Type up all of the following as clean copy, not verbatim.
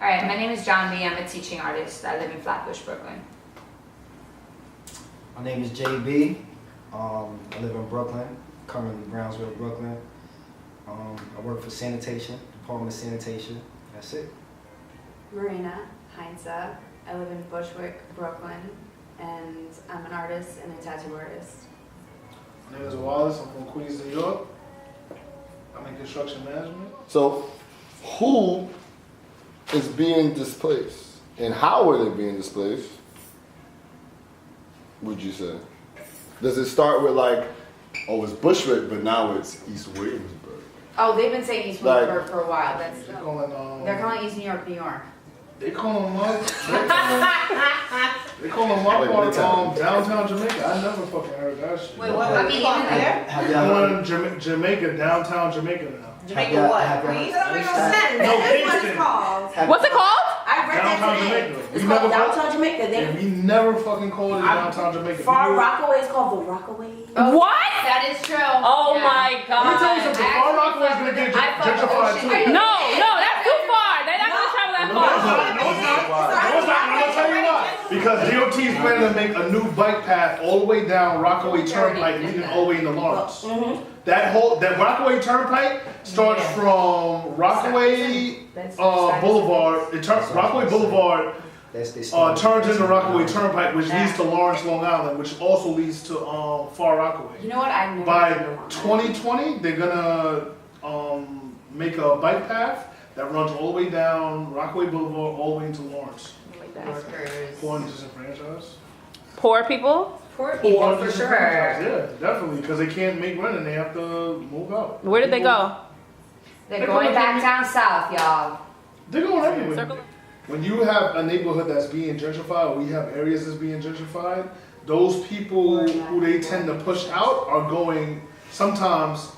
All right, my name is John Lee. I'm a teaching artist. I live in Flatbush, Brooklyn. My name is JB. I live in Brooklyn, currently Brownsville, Brooklyn. I work for sanitation, Department of Sanitation. That's it. Marina Heinze. I live in Bushwick, Brooklyn, and I'm an artist and a tattoo artist. My name is Wallace. I'm from Queens, New York. I'm in construction management. So, who is being displaced, and how are they being displaced? Would you say? Does it start with like, oh, it's Bushwick, but now it's East Williamsburg? Oh, they've been saying East Like- Williamsburg for a while. That's They're they're calling East New York, New York. They call them my part downtown Jamaica. I never fucking heard that shit. Wait, what? I mean, even there. Have I'm y'all in Jamaica, downtown Jamaica now. Jamaica what? have y'all- Queens? That don't make no have- sense. No, That is what Kingston. it's called. have- What's it called? I read Downtown that today. Jamaica. It's We called never- Downtown Jamaica. Yeah, They, we never fucking called it downtown Jamaica. Far People- Rockaway is called the Rockaway. What? That is true. Oh Yeah. my Let me tell you God. something. Far Rockaway's gonna get gentrified too. No, that's too far. They're not gonna travel that No, it's far. not. No, it's not. No, it's not. I'm gonna tell you why. Because DOT is planning to make a new bike path all the way down Rockaway Turnpike, leading all the way into Lawrence. That Rockaway Turnpike starts from Rockaway Boulevard. Rockaway Boulevard That's this. turns into Rockaway Turnpike, which leads to Lawrence, Long Island, which also leads to Far Rockaway. You know what? I've never By been to Long Island. 2020, they're gonna make a bike path that runs all the way down Rockaway Boulevard, all the way into Lawrence. Poor and disenfranchised. Poor people? Poor Poor people and for disenfranchised, sure. yeah, definitely, because they can't make rent and they have to move out. Where did they go? They're going back down south, y'all. They're going everywhere. Circle. When you have a neighborhood that's being gentrified, or we have areas that's being gentrified, those people who they tend to push out are going sometimes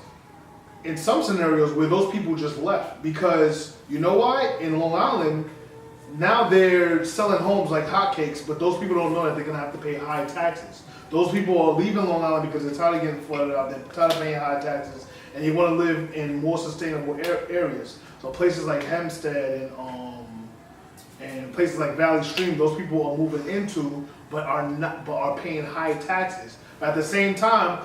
in some scenarios where those people just left. Because you know why? In Long Island, now they're selling homes like hotcakes, but those people don't know that they're gonna have to pay high taxes. Those people are leaving Long Island because they're tired of getting flooded out, they're tired of paying high taxes, and they want to live in more sustainable areas. So places like Hempstead and places like Valley Stream, those people are moving into, but are paying high taxes. But at the same time,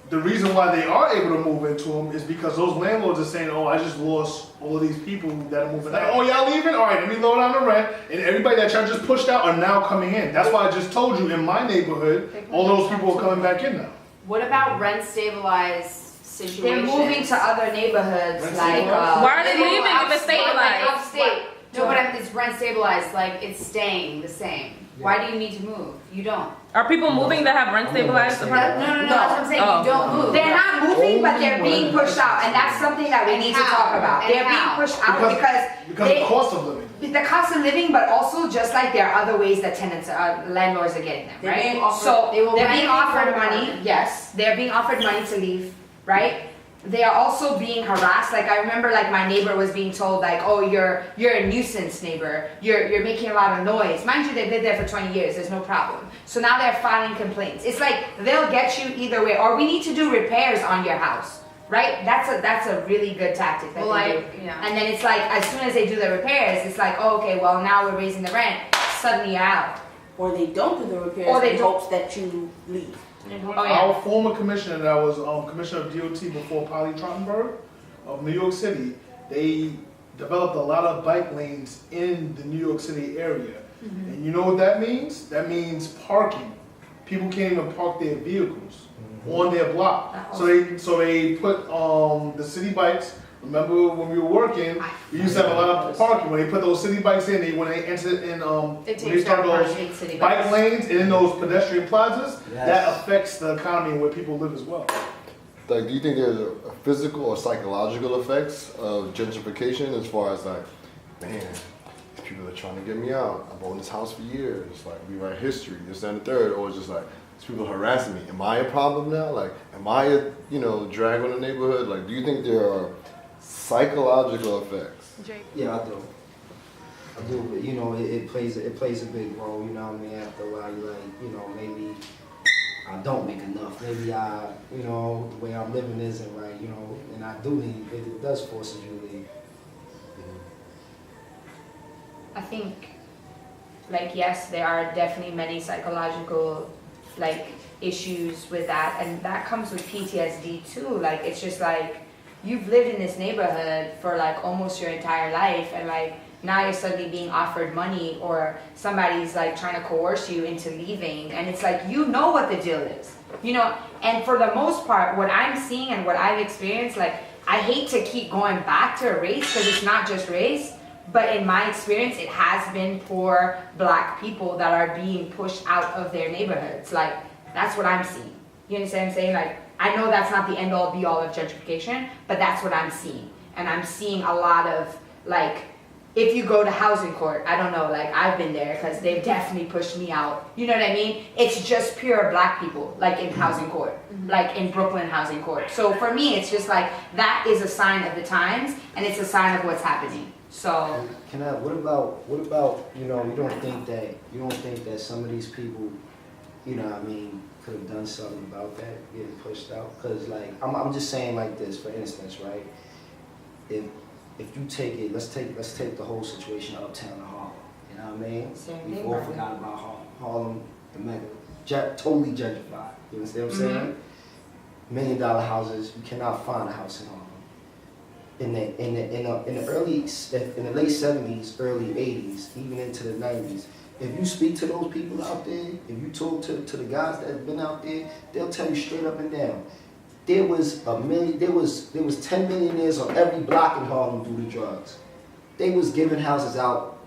the reason why they are able to move into them is because those landlords are saying, "Oh, I just lost all of these people that are moving out. Oh, y'all leaving? All right, let me lower down the rent." And everybody that y'all just pushed out are now coming in. That's why I just told you in my neighborhood, all those people are coming back in now. What about rent stabilized situations? They're moving to other neighborhoods, Rent like stabilized? Why are they go leaving if it's upstate, stabilized? Like upstate. No, but it's rent stabilized. Like it's staying the same. Why do you need to move? You don't. Are people moving that have rent stabilized No, apartments? no, that's what I'm saying. Oh. You don't move. They're not moving, but they're being pushed out, and that's something that we And need to how? talk about. And They're being how? pushed out Because of they, the cost of living. the cost of living, but also just like there are other ways that tenants, landlords are getting them, They're right? being offered- So they will they're rent being you offered from money. apartment. Yes, they're being offered money to leave, right? They are also being harassed. Like I remember, like my neighbor was being told, like, "Oh, you're a nuisance neighbor. You're making a lot of noise." Mind you, they've lived there for 20 years. There's no problem. So now they're filing complaints. It's like they'll get you either way, or we need to do repairs on your house, right? That's a really good tactic that they do. yeah. And then it's like as soon as they do the repairs, it's like, oh, okay, well now we're raising the rent. Suddenly you're out. Or they don't do the repairs Or they in don't. hopes that you leave. Oh yeah. Our former commissioner that was commissioner of DOT before Polly Trottenberg of New York City, they developed a lot of bike lanes in the New York City area. And you know what that means? That means parking. People can't even park their vehicles on their block. So they put the city bikes. Remember when we were working, we used to have a lot of parking. When they put those city bikes in, when they entered in, when they start those bike lanes and in those pedestrian plazas, that affects the economy and where people live as well. Like, do you think there's a physical or psychological effects of gentrification as far as like, man, these people are trying to get me out. I've owned this house for years. Like, we write history, this, that, and the third. Or it's just like, these people harassing me. Am I a problem now? Like, am I a, drag on the neighborhood? Like, do you think there are psychological effects? Yeah, I do. But it plays a big role. You know what I mean? After a while, you're like, maybe I don't make enough. Maybe the way I'm living isn't right. And I do leave. It does force you to leave. think, like, yes, there are definitely many psychological, like, issues with that, and that comes with PTSD too. Like, it's just like, you've lived in this neighborhood for like almost your entire life, and like now you're suddenly being offered money, or somebody's like trying to coerce you into leaving, and it's like, you know what the deal is, you know. And for the most part, what I'm seeing and what I've experienced, like, I hate to keep going back to race because it's not just race, but in my experience, it has been poor Black people that are being pushed out of their neighborhoods. Like, that's what I'm seeing. You understand what I'm saying? Like, I know that's not the end all be all of gentrification, but that's what I'm seeing. And I'm seeing a lot of, like, if you go to housing court, I don't know, like, I've been there because they've definitely pushed me out. You know what I mean? It's just pure Black people, like, in housing court, like in Brooklyn housing court. So for me, it's just like, that is a sign of the times, and it's a sign of what's happening. So What about, you know, you don't think that some of these people, you know what I mean, could have done something about that, getting pushed out? Because, like, I'm just saying like this, for instance, right? If you take it, let's take the whole situation uptown in Harlem. You know what I mean? Same We thing, all right? forgot about Harlem. Harlem, the mega, totally gentrified. You understand what I'm saying? $1 million houses, you cannot find a house in Harlem. In the late 70s, early 80s, even into the 90s, if you speak to those people out there, if you talk to the guys that have been out there, they'll tell you straight up and down. There was 10 millionaires on every block in Harlem due to drugs. They was giving houses out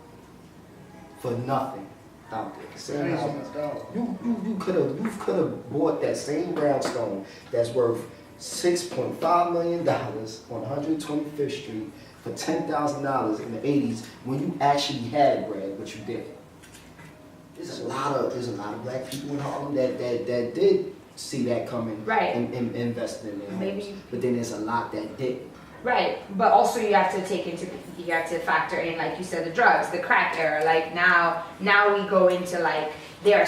for nothing out there. Same houses. You could have bought that same brownstone that's worth $6.5 million on 125th Street for $10,000 in the 80s when you actually had bread, but you didn't. There's a lot of Black people in Harlem that did see that coming, right, and invested in their homes. Maybe. But then there's a lot that didn't. Right, but also you have to factor in, like you said, the drugs, the crack era. Like now we go into, like, there are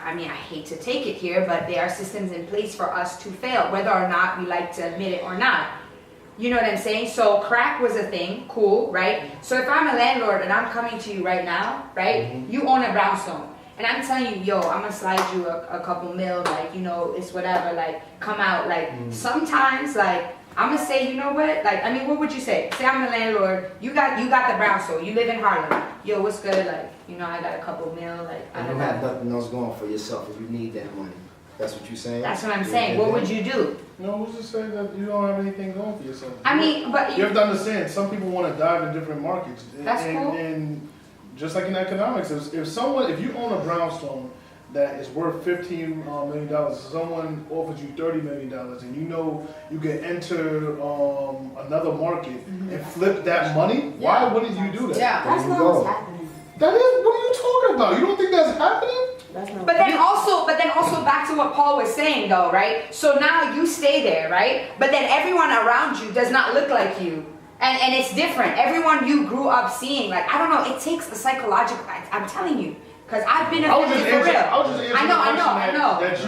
I mean, I hate to take it here, but there are systems in place for us to fail, whether or not we like to admit it or not. You know what I'm saying? So crack was a thing, cool, right? So if I'm a landlord and I'm coming to you right now, right? You own a brownstone. And I'm telling you, yo, I'm gonna slide you a couple mil, like, you know, it's whatever, like, come out, like, sometimes, like, I'm gonna say, you know what, like, I mean, what would you say? Say I'm the landlord, you got the brownstone, you live in Harlem, yo, what's good, like, you know, I got a couple mil, like, I You don't don't have know. nothing else going for yourself if you need that money. That's what you're saying? That's what I'm saying, what would you do? No, who's to say that you don't have anything going for yourself? I mean, but You have to understand, some people want to dive in different markets. That's and, cool. And just like in economics, if you own a brownstone that is worth $15 million, someone offers you $30 million, and you know you can enter another market and flip that money, why wouldn't you do that? yeah. That's There you not go. what's happening. That is, what are you talking about? You don't think that's happening? That's not. But then also back to what Paul was saying though, right? So now you stay there, right? But then everyone around you does not look like you. And it's different. Everyone you grew up seeing, like, I don't know, it takes the psychological, I'm telling you. Because I've been affected for real. I was just answering the question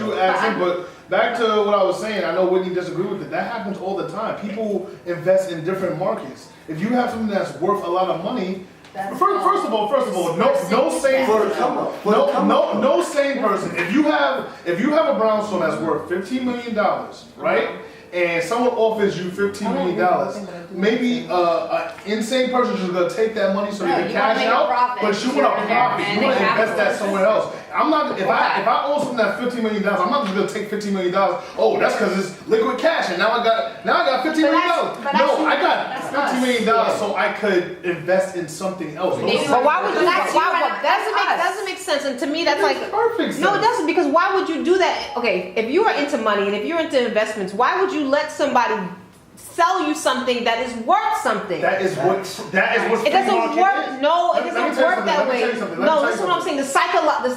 that you asked him, but back to what I was saying, I know Whitney disagreed with it. That happens all the time. People invest in different markets. If you have something that's worth a lot of money, first of all, no sane no sane person. If you have a brownstone that's worth $15 million, right? And someone offers you $15 million, maybe an insane person is gonna take that money so they can cash out, but you want to profit, you want to invest that somewhere else. I'm not, if I own something that's $15 million, I'm not just gonna take $15 million, oh, that's because it's liquid cash, and now I got $15 million. No, I got $15 million so I could invest in something else. But why would you? That's That us. doesn't make sense. And to me, that's Makes like perfect sense. no, it doesn't. Because why would you do that? Okay, if you are into money and if you're into investments, why would you let somebody sell you something that is worth something? That is what It doesn't work. Is. No, it Let me doesn't tell you work something. that Let me way. tell you something. No, listen what I'm saying.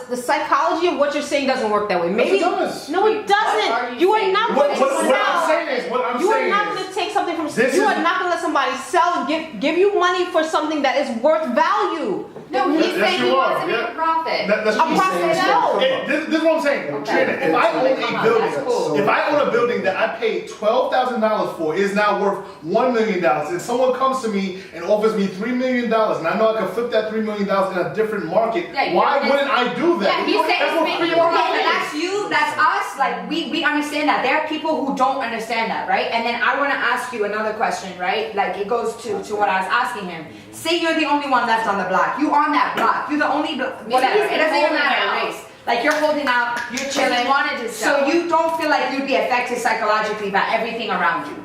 The psychology of what you're saying doesn't work that way. Maybe Yes, it does. no, it doesn't. You are not going to What I'm sell. saying is, You are not going to take something from. This You is- are not going to let somebody sell, give you money for something that is worth value. No, he's Yes, saying you he are, wants to make yeah. a profit. That's A what he's profit, saying. no. This is what I'm saying. Okay. Trina, if I own a building, That's cool. if I own a building that I paid $12,000 for, is now worth $1 million, and someone comes to me and offers me $3 million, and I know I can flip that $3 million in a different market, Yeah, why you're- wouldn't I do that? Yeah, he's saying That's he's what making free a market profit. Okay, but is. that's you, that's us, like, we understand that. There are people who don't understand that, right? And then I wanna ask you another question, right? Like, it goes to what I was asking him. Say you're the only one left on the block. You on that block. You're the only, whatever, he's it doesn't even holding matter, out. race. Like, you're holding out, you're chilling. He wanted to So sell. you don't feel like you'd be affected psychologically by everything around you.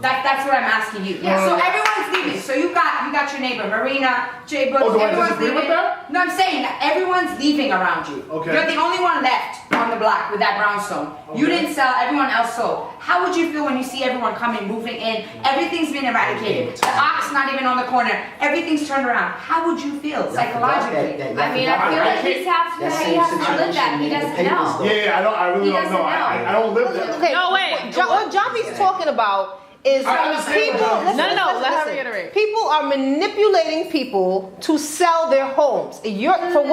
That's what I'm asking you. Yeah. So everyone's leaving. So you got your neighbor, Marina, Jay Brooks, Oh, do I everyone's disagree with leaving. that? No, I'm saying that everyone's leaving around you. Okay. You're the only one left on the block with that brownstone. You Okay. didn't sell, everyone else sold. How would you feel when you see everyone coming, moving in? Everything's been eradicated. The ox not even on the corner. Everything's turned around. How would you feel psychologically? I mean, I feel like he's have to, That he same has to live that. situation He in the doesn't papers, know. though. Yeah, I really He don't know. doesn't know. I don't live there. Okay, No, wait. What John B's talking about is I understand people. what John B. Listen, No, listen, let her listen. reiterate. People are manipulating people to sell their homes. From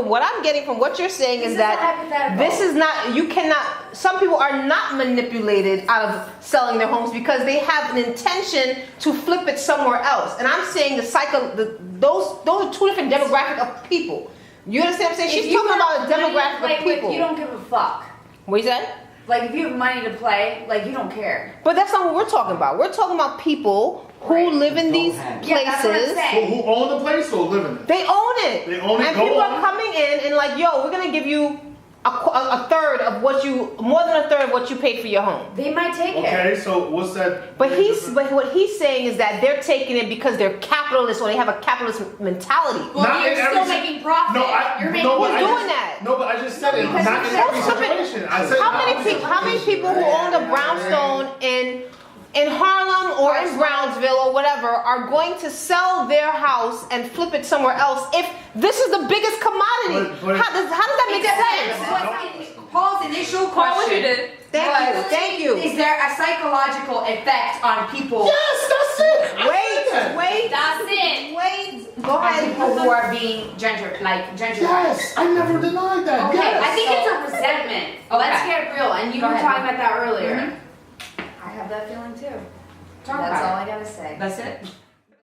what I'm getting from what you're saying This is is that hypothetical. this is not. You cannot. Some people are not manipulated out of selling their homes because they have an intention to flip it somewhere else. And I'm saying those are two different demographic of people. You understand what I'm saying? If She's you talking have about a money to demographic play of with, people. you don't give a fuck. What you said? Like if you have money to play, like you don't care. But that's not what we're talking about. We're talking about people who Right. live in Don't these have it. Yeah, that's what I'm places. saying. Who own the place or live in it? They own it. They own it, And go people on. are coming in and like, yo, we're gonna give you a third of what more than a third of what you paid for your home. They might take it. Okay, so what's that? But what he's saying is that they're taking it because they're capitalists or they have a capitalist mentality. Well, Not you're in still every- making profit. No, You're making no, but Who's I doing just- that? No, but I just said it. because Not in you every said- situation. I said How not many every people who own a brownstone in Harlem or in Brownsville or whatever are going to sell their house and flip it somewhere else if this is the biggest commodity? But- How does that make sense? Paul's initial Paul, what you question did? Thank you. is there a psychological effect on people? Yes, that's it. Wait. That's it. Wait. Go On ahead. people who are being gentrified. Yes, I never denied that. Okay, Yes. I think it's a resentment. Let's Okay. get real. And you Go were ahead. talking about that earlier. Mhm. I have that feeling too. Talk That's about all it. I gotta say. That's it?